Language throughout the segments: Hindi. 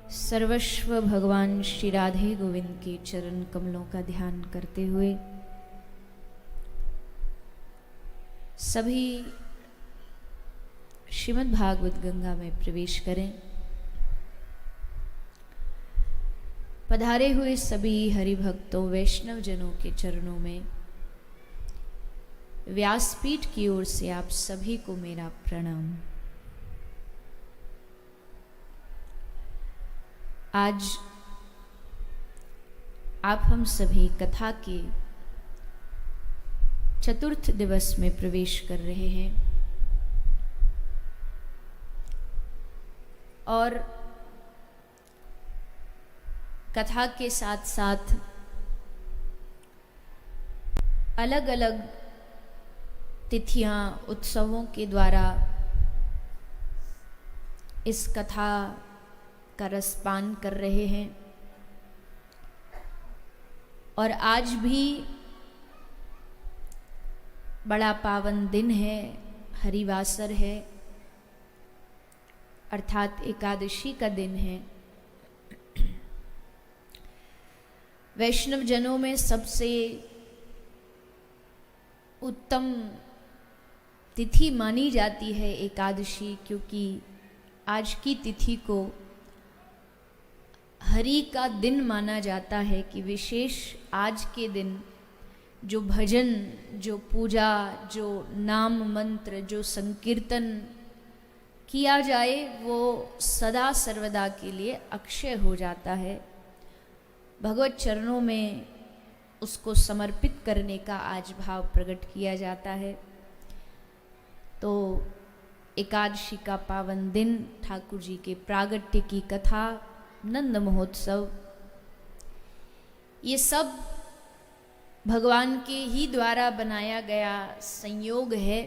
सर्वस्व भगवान श्री राधे गोविंद के चरण कमलों का ध्यान करते हुए सभी श्रीमद् भागवत गंगा में प्रवेश करें। पधारे हुए सभी हरिभक्तों वैष्णव जनों के चरणों में व्यासपीठ की ओर से आप सभी को मेरा प्रणाम। आज आप हम सभी कथा के चतुर्थ दिवस में प्रवेश कर रहे हैं और कथा के साथ साथ अलग अलग तिथियां उत्सवों के द्वारा इस कथा का रसपान कर रहे हैं। और आज भी बड़ा पावन दिन है, हरिवासर है, अर्थात एकादशी का दिन है। वैष्णव जनों में सबसे उत्तम तिथि मानी जाती है एकादशी, क्योंकि आज की तिथि को हरि का दिन माना जाता है कि विशेष आज के दिन जो भजन, जो पूजा, जो नाम मंत्र, जो संकीर्तन किया जाए वो सदा सर्वदा के लिए अक्षय हो जाता है। भगवत चरणों में उसको समर्पित करने का आज भाव प्रकट किया जाता है। तो एकादशी का पावन दिन, ठाकुर जी के प्रागट्य की कथा, नंद महोत्सव, ये सब भगवान के ही द्वारा बनाया गया संयोग है।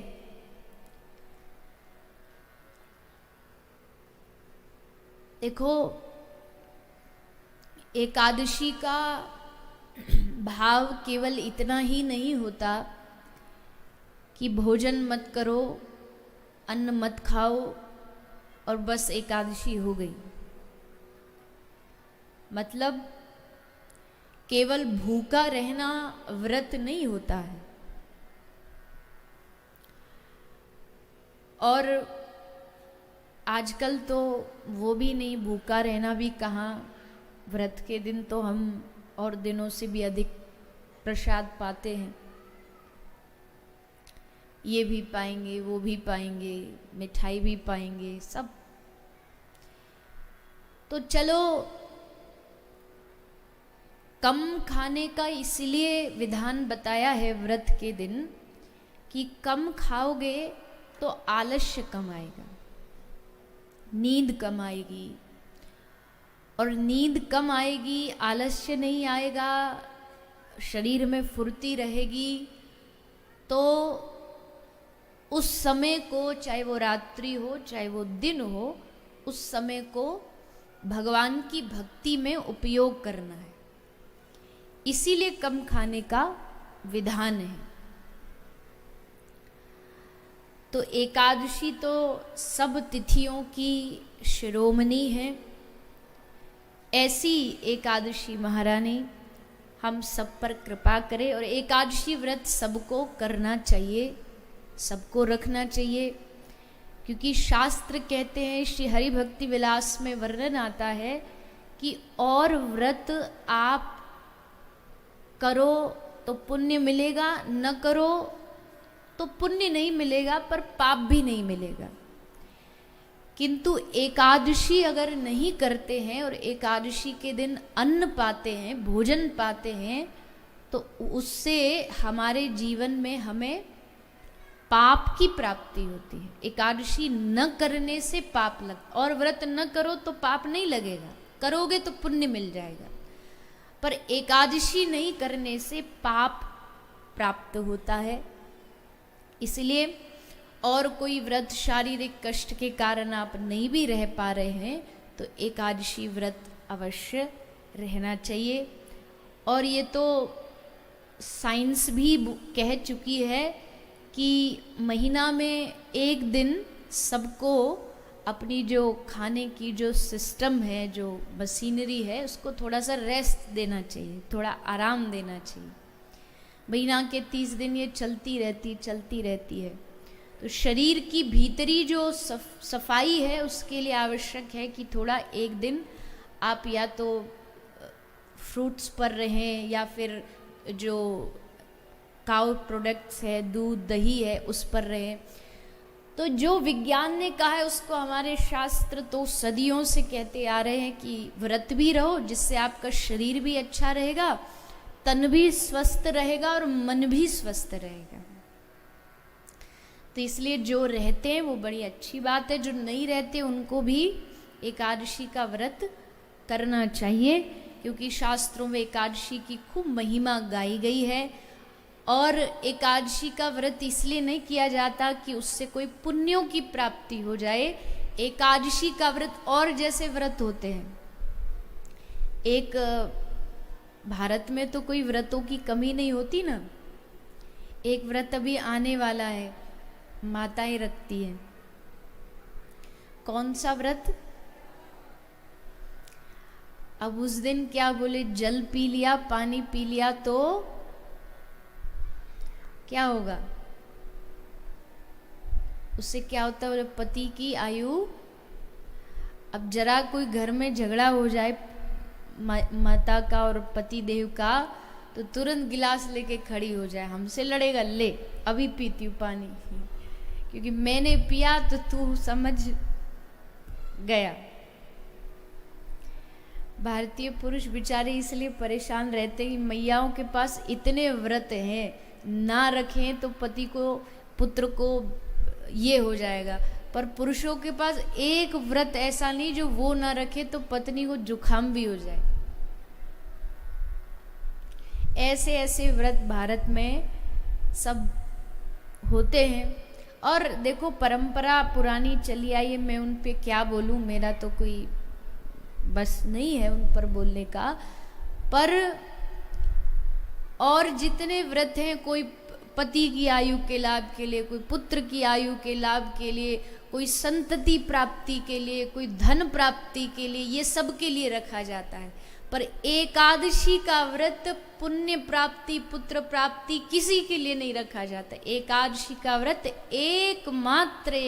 देखो, एकादशी का भाव केवल इतना ही नहीं होता कि भोजन मत करो, अन्न मत खाओ और बस एकादशी हो गई। मतलब केवल भूखा रहना व्रत नहीं होता है। और आजकल तो वो भी नहीं, भूखा रहना भी कहाँ, व्रत के दिन तो हम और दिनों से भी अधिक प्रसाद पाते हैं। ये भी पाएंगे, वो भी पाएंगे, मिठाई भी पाएंगे, सब। तो चलो, कम खाने का इसलिए विधान बताया है व्रत के दिन कि कम खाओगे तो आलस्य कम आएगा, नींद कम आएगी। और नींद कम आएगी, आलस्य नहीं आएगा, शरीर में फुर्ती रहेगी। तो उस समय को, चाहे वो रात्रि हो चाहे वो दिन हो, उस समय को भगवान की भक्ति में उपयोग करना है। इसीलिए कम खाने का विधान है। तो एकादशी तो सब तिथियों की शिरोमणि है। ऐसी एकादशी महारानी हम सब पर कृपा करे। और एकादशी व्रत सबको करना चाहिए, सबको रखना चाहिए, क्योंकि शास्त्र कहते हैं, श्री हरि भक्ति विलास में वर्णन आता है कि और व्रत आप करो तो पुण्य मिलेगा, न करो तो पुण्य नहीं मिलेगा, पर पाप भी नहीं मिलेगा। किंतु एकादशी अगर नहीं करते हैं और एकादशी के दिन अन्न पाते हैं, भोजन पाते हैं, तो उससे हमारे जीवन में हमें पाप की प्राप्ति होती है। एकादशी न करने से पाप लगता, और व्रत न करो तो पाप नहीं लगेगा, करोगे तो पुण्य मिल जाएगा। पर एकादशी नहीं करने से पाप प्राप्त होता है। इसलिए और कोई व्रत शारीरिक कष्ट के कारण आप नहीं भी रह पा रहे हैं तो एकादशी व्रत अवश्य रहना चाहिए। और ये तो साइंस भी कह चुकी है कि महीना में एक दिन सबको अपनी जो खाने की जो सिस्टम है, जो मशीनरी है, उसको थोड़ा सा रेस्ट देना चाहिए, थोड़ा आराम देना चाहिए। महीना के 30 दिन ये चलती रहती है। तो शरीर की भीतरी जो सफाई है उसके लिए आवश्यक है कि थोड़ा एक दिन आप या तो फ्रूट्स पर रहें या फिर जो काउ प्रोडक्ट्स है, दूध दही है, उस पर रहें। तो जो विज्ञान ने कहा है उसको हमारे शास्त्र तो सदियों से कहते आ रहे हैं कि व्रत भी रहो, जिससे आपका शरीर भी अच्छा रहेगा, तन भी स्वस्थ रहेगा और मन भी स्वस्थ रहेगा। तो इसलिए जो रहते हैं वो बड़ी अच्छी बात है, जो नहीं रहते उनको भी एकादशी का व्रत करना चाहिए, क्योंकि शास्त्रों में एकादशी की खूब महिमा गाई गई है। और एकादशी का व्रत इसलिए नहीं किया जाता कि उससे कोई पुण्यों की प्राप्ति हो जाए। एकादशी का व्रत और जैसे व्रत होते हैं, एक भारत में तो कोई व्रतों की कमी नहीं होती ना। एक व्रत अभी आने वाला है, माताएं रखती हैं। कौन सा व्रत? अब उस दिन क्या बोले, जल पी लिया, पानी पी लिया तो क्या होगा? उससे क्या होता है? पति की आयु। अब जरा कोई घर में झगड़ा हो जाए माता का और पति देव का, तो तुरंत गिलास लेके खड़ी हो जाए, हमसे लड़ेगा, ले अभी पीती हूँ पानी, क्योंकि मैंने पिया तो तू समझ गया। भारतीय पुरुष बेचारे इसलिए परेशान रहते हैं कि मैयाओं के पास इतने व्रत हैं, ना रखें तो पति को, पुत्र को ये हो जाएगा। पर पुरुषों के पास एक व्रत ऐसा नहीं जो वो ना रखे तो पत्नी को जुखाम भी हो जाए। ऐसे ऐसे व्रत भारत में सब होते हैं। और देखो, परंपरा पुरानी चली आई है, मैं उन पे क्या बोलूं, मेरा तो कोई बस नहीं है उन पर बोलने का। पर और जितने व्रत हैं, कोई पति की आयु के लाभ के लिए, कोई पुत्र की आयु के लाभ के लिए, कोई संतति प्राप्ति के लिए, कोई धन प्राप्ति के लिए, ये सब के लिए रखा जाता है। पर एकादशी का व्रत पुण्य प्राप्ति, पुत्र प्राप्ति किसी के लिए नहीं रखा जाता। एकादशी का व्रत एकमात्र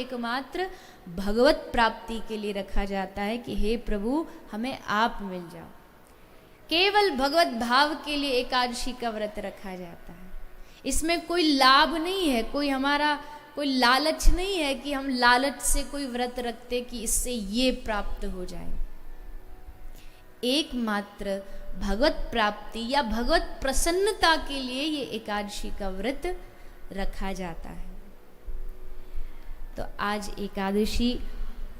भगवत प्राप्ति के लिए रखा जाता है कि हे प्रभु हमें आप मिल जाओ। केवल भगवत भाव के लिए एकादशी का व्रत रखा जाता है। इसमें कोई लाभ नहीं है, कोई हमारा कोई लालच नहीं है कि हम लालच से कोई व्रत रखते कि इससे ये प्राप्त हो जाए। एकमात्र भगवत प्राप्ति या भगवत प्रसन्नता के लिए ये एकादशी का व्रत रखा जाता है। तो आज एकादशी,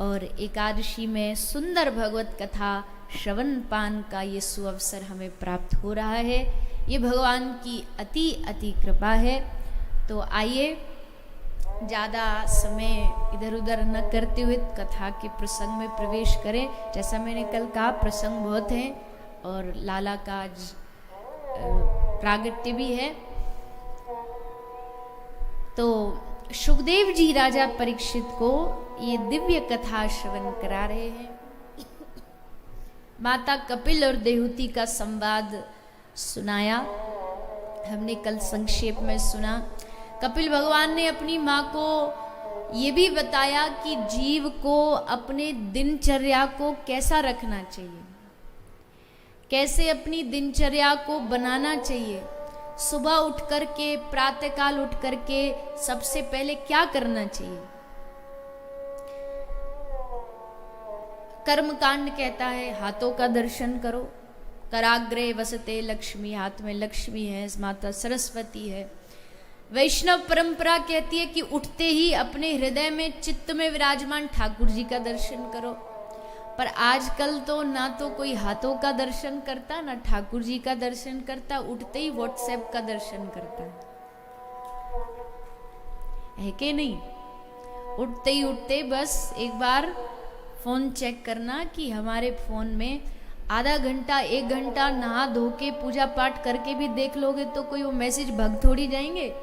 और एकादशी में सुंदर भगवत कथा श्रवण पान का ये सुअवसर हमें प्राप्त हो रहा है। ये भगवान की अति अति कृपा है। तो आइए ज़्यादा समय इधर उधर न करते हुए कथा के प्रसंग में प्रवेश करें। जैसा मैंने कल कहा, प्रसंग बहुत हैं और लाला का आज प्रागट्य भी है। तो सुखदेव जी राजा परीक्षित को ये दिव्य कथा श्रवण करा रहे हैं। माता कपिल और देहूति का संवाद सुनाया हमने कल, संक्षेप में सुना। कपिल भगवान ने अपनी माँ को ये भी बताया कि जीव को अपने दिनचर्या को कैसा रखना चाहिए, कैसे अपनी दिनचर्या को बनाना चाहिए। सुबह उठ करके, प्रातःकाल उठ करके सबसे पहले क्या करना चाहिए। कर्म कांड कहता है हाथों का दर्शन करो, कराग्रे वसते लक्ष्मी, हाथ में लक्ष्मी है, माता सरस्वती है। वैष्णव परंपरा कहती है कि उठते ही अपने हृदय में, चित्त में विराजमान ठाकुर जी का दर्शन करो। पर आजकल तो ना तो कोई हाथों का दर्शन करता, ना ठाकुर जी का दर्शन करता, उठते ही व्हाट्सएप का दर्शन करता है कि नहीं। उठते बस एक बार फोन चेक करना कि हमारे फोन में आधा घंटा 1 घंटा नहा धो के पूजा पाठ करके भी देख लोगे तो कोई वो मैसेज भग थोड़ी जाएंगे।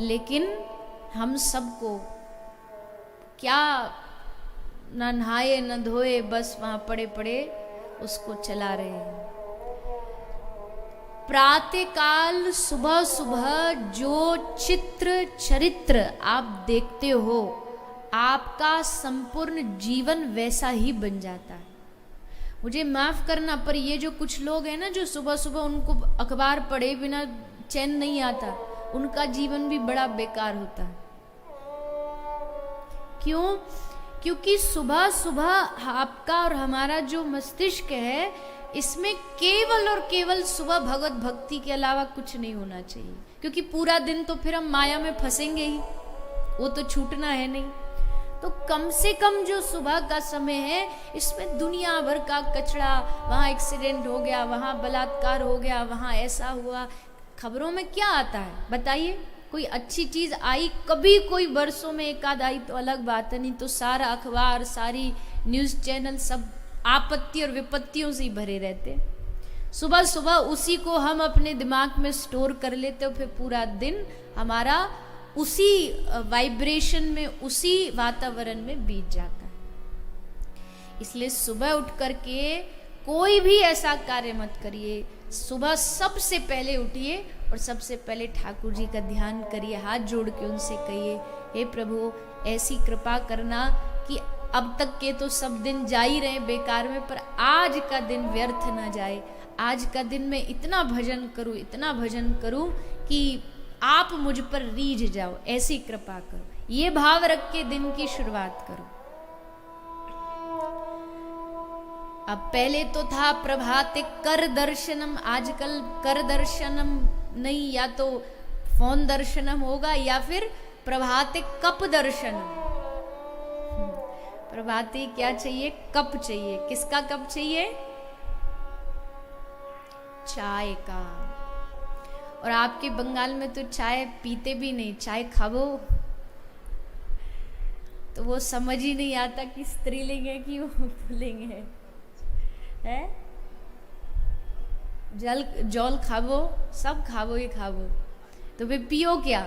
लेकिन हम सबको क्या ना नहाए न धोए, बस वहां पड़े पड़े उसको चला रहे हैं। प्रातःकाल सुबह सुबह जो चित्र चरित्र आप देखते हो, आपका संपूर्ण जीवन वैसा ही बन जाता है। मुझे माफ करना, पर ये जो कुछ लोग हैं ना, जो सुबह सुबह उनको अखबार पढ़े बिना चैन नहीं आता, उनका जीवन भी बड़ा बेकार होता है। क्यों? क्योंकि सुबह सुबह आपका और हमारा जो मस्तिष्क है, इसमें केवल और केवल सुबह भगवत भक्ति के अलावा कुछ नहीं होना चाहिए। क्योंकि पूरा दिन तो फिर हम माया में फंसेंगे ही, वो तो छूटना है नहीं। तो कम से कम जो सुबह का समय है, इसमें दुनिया भर का कचरा, वहाँ एक्सीडेंट हो गया, वहाँ बलात्कार हो गया, वहाँ ऐसा हुआ, खबरों में क्या आता है बताइए? कोई अच्छी चीज आई कभी? कोई वर्षों में एक आध आई तो अलग बात है, नहीं तो सारा अखबार, सारी न्यूज चैनल सब आपत्ति और विपत्तियों से ही भरे रहते। सुबह सुबह उसी को हम अपने दिमाग में स्टोर कर लेते हो, फिर पूरा दिन हमारा उसी वाइब्रेशन में, उसी वातावरण में बीत जाता है। इसलिए सुबह उठ करके कोई भी ऐसा कार्य मत करिए। सुबह सबसे पहले उठिए और सबसे पहले ठाकुर जी का ध्यान करिए, हाथ जोड़ के उनसे कहिए, हे प्रभु ऐसी कृपा करना कि अब तक के तो सब दिन जा ही रहे बेकार में, पर आज का दिन व्यर्थ ना जाए। आज का दिन मैं इतना भजन करूं, इतना भजन करूं कि आप मुझ पर रीझ जाओ, ऐसी कृपा करो। ये भाव रख के दिन की शुरुआत करो। अब पहले तो था प्रभाते कर दर्शनम, आजकल कर दर्शनम नहीं, या तो फोन दर्शनम होगा या फिर प्रभाते कप दर्शनम। प्रभाते क्या चाहिए? कप चाहिए। किसका कप चाहिए? चाय का। और आपके बंगाल में तो चाय पीते भी नहीं, चाय खाओ तो वो समझ ही नहीं आता कि स्त्रीलिंग है कि वो पुल्लिंग है। जल जल खावो, सब खावो ही खावो, तो वे पियो क्या?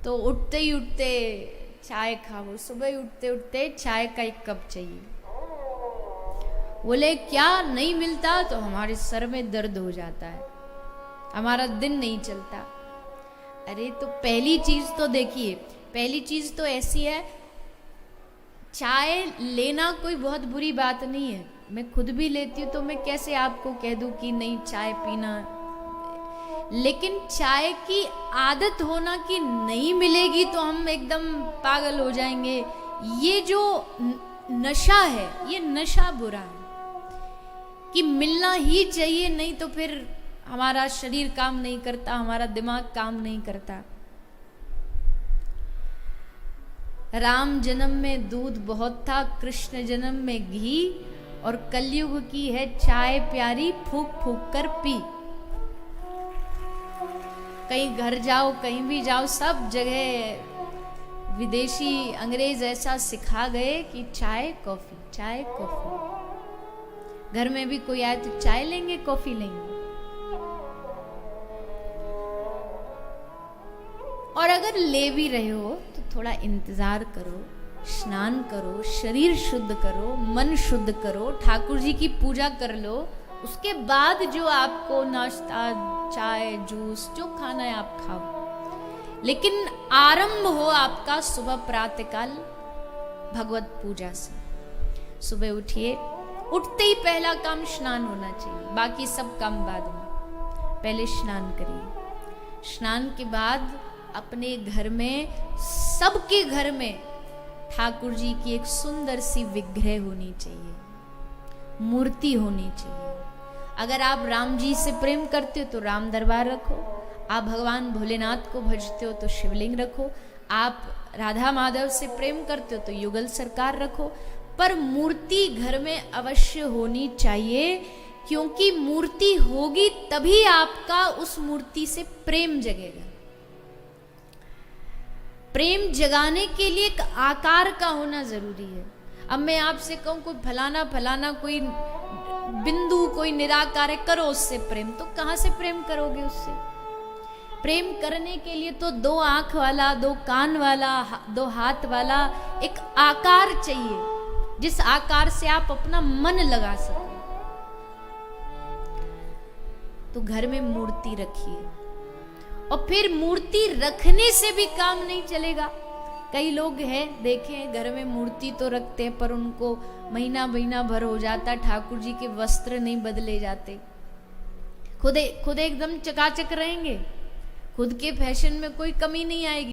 तो उठते ही उठते चाय खाओ, सुबह उठते उठते चाय का एक कप चाहिए। बोले क्या नहीं मिलता तो हमारे सर में दर्द हो जाता है, हमारा दिन नहीं चलता। अरे तो पहली चीज तो देखिए, पहली चीज तो ऐसी है, चाय लेना कोई बहुत बुरी बात नहीं है। मैं खुद भी लेती हूँ, तो मैं कैसे आपको कह दूं कि नहीं चाय पीना, लेकिन चाय की आदत होना कि नहीं मिलेगी तो हम एकदम पागल हो जाएंगे, ये जो नशा है, ये नशा बुरा है कि मिलना ही चाहिए, नहीं तो फिर हमारा शरीर काम नहीं करता, हमारा दिमाग काम नहीं करता। राम जन्म में दूध बहुत था, कृष्ण जन्म में घी, और कलयुग की है चाय प्यारी, फूक फूक कर पी। कहीं घर जाओ, कहीं भी जाओ, सब जगह विदेशी अंग्रेज ऐसा सिखा गए कि चाय कॉफी, चाय कॉफी। घर में भी कोई आए तो चाय लेंगे, कॉफी लेंगे। और अगर ले भी रहे हो तो थोड़ा इंतजार करो, स्नान करो, शरीर शुद्ध करो, मन शुद्ध करो, ठाकुर जी की पूजा कर लो, उसके बाद जो आपको नाश्ता, चाय, जूस जो खाना है आप खाओ। लेकिन आरंभ हो आपका सुबह प्रातःकाल भगवत पूजा से। सुबह उठिए, उठते ही पहला काम स्नान होना चाहिए, बाकी सब काम बाद में। पहले स्नान करिए। स्नान के बाद अपने घर में, सबके घर में ठाकुर जी की एक सुंदर सी विग्रह होनी चाहिए, मूर्ति होनी चाहिए। अगर आप राम जी से प्रेम करते हो तो राम दरबार रखो, आप भगवान भोलेनाथ को भजते हो तो शिवलिंग रखो, आप राधा माधव से प्रेम करते हो तो युगल सरकार रखो, पर मूर्ति घर में अवश्य होनी चाहिए, क्योंकि मूर्ति होगी तभी आपका उस मूर्ति से प्रेम जगेगा। प्रेम जगाने के लिए एक आकार का होना जरूरी है। अब मैं आपसे कहूं कोई फलाना फलाना कोई बिंदु, कोई निराकार है, करो उससे प्रेम, तो कहां से प्रेम करोगे उससे? प्रेम करने के लिए तो 2 आंख वाला, 2 कान वाला, 2 हाथ वाला एक आकार चाहिए, जिस आकार से आप अपना मन लगा सको। तो घर में मूर्ति रखिए, और फिर मूर्ति रखने से भी काम नहीं चलेगा। कई लोग हैं देखें, घर में मूर्ति तो रखते हैं पर उनको महीना महीना भर हो जाता, ठाकुर जी के वस्त्र नहीं बदले जाते। खुद एकदम चकाचक रहेंगे, खुद के फैशन में कोई कमी नहीं आएगी।